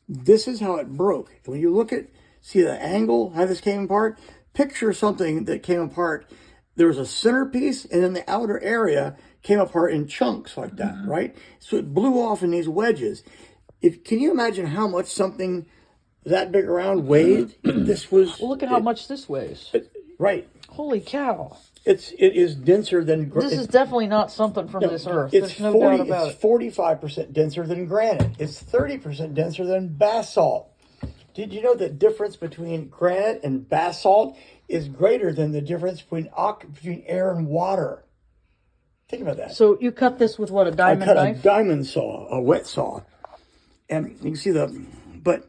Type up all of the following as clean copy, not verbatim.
This is how it broke. When you look at, see the angle, how this came apart? Picture something that came apart. There was a centerpiece, and then the outer area came apart in chunks like that, right? So it blew off in these wedges. Can you imagine how much something that big around weighed? This was. Well, look at how much this weighs. Right. Holy cow! It is denser than. This is definitely not something from this earth. It's There's no doubt about it. It's 45% denser than granite. It's 30% denser than basalt. Did you know the difference between granite and basalt is greater than the difference between air and water? Think about that. So you cut this with what, a diamond knife? I cut a diamond saw, a wet saw. And you can see but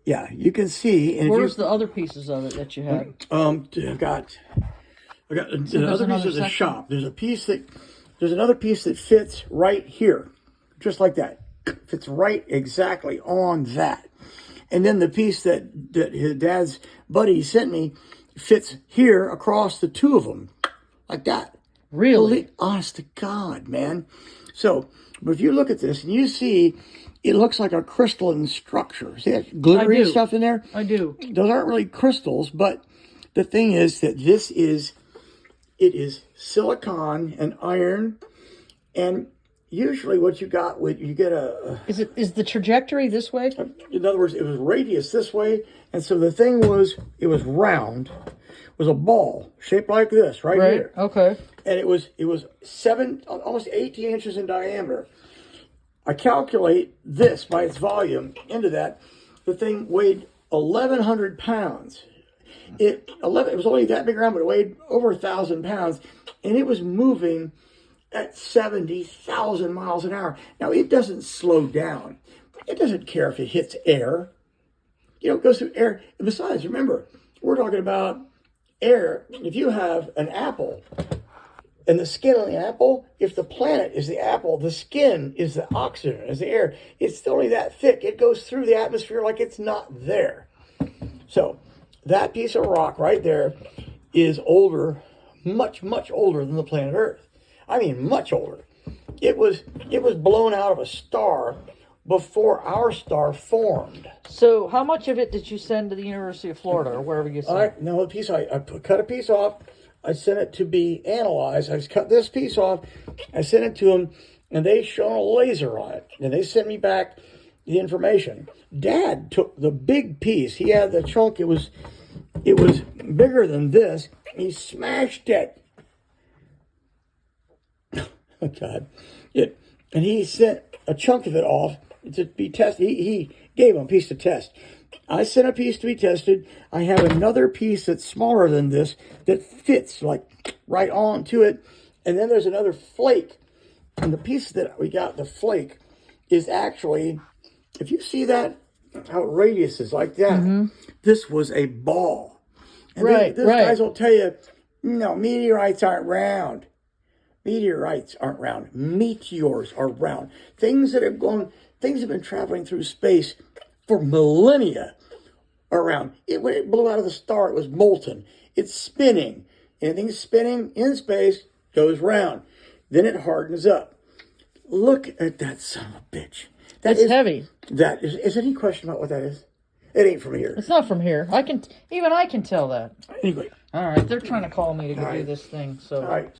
yeah, you can see. And where's the other pieces of it that you had? I've got another piece of the shop. There's another piece that fits right here, just like that. Fits right exactly on that. And then the piece that his dad's buddy sent me fits here across the two of them, like that. Really? Honest to God, man. So, but if you look at this and you see, it looks like a crystalline structure. See that glittery stuff in there? I do. Those aren't really crystals, but the thing is that it is silicon and iron, and usually what you get Is the trajectory this way? in other words, it was radius this way, and so the thing was round. It was a ball shaped like this right here. Okay. And it was almost 18 inches in diameter. I calculate this by its volume into that. The thing weighed 1,100 pounds. It was only that big around, but it weighed over 1,000 pounds, and it was moving at 70,000 miles an hour. Now, it doesn't slow down. It doesn't care if it hits air. It goes through air. And besides, remember, we're talking about air. If you have an apple, and the skin on the apple, if the planet is the apple, the skin is the oxygen, is the air. It's only that thick. It goes through the atmosphere like it's not there. So that piece of rock right there is older, much, much older than the planet Earth. I mean, much older. It was blown out of a star before our star formed. So how much of it did you send to the University of Florida or wherever you sent it? No, I cut a piece off. I sent it to be analyzed. I cut this piece off. I sent it to them, and they shone a laser on it. And they sent me back the information. Dad took the big piece. He had the chunk. It was bigger than this. He smashed it. Oh, God. And he sent a chunk of it off to be tested. He gave him a piece to test. I sent a piece to be tested. I have another piece that's smaller than this that fits like right onto it. And then there's another flake. And the piece that we got, the flake, is actually, if you see that, how radius is like that, this was a ball. And these guys will tell you, no, meteorites aren't round. Meteorites aren't round. Meteors are round. Things have been traveling through space for millennia around. When it blew out of the star, it was molten. It's spinning. Anything spinning in space goes round. Then it hardens up. Look at that son of a bitch. That's heavy. Is there any question about what that is? It ain't from here. It's not from here. I can tell that. Anyway. All right, they're trying to call me to go do this thing. So. All right.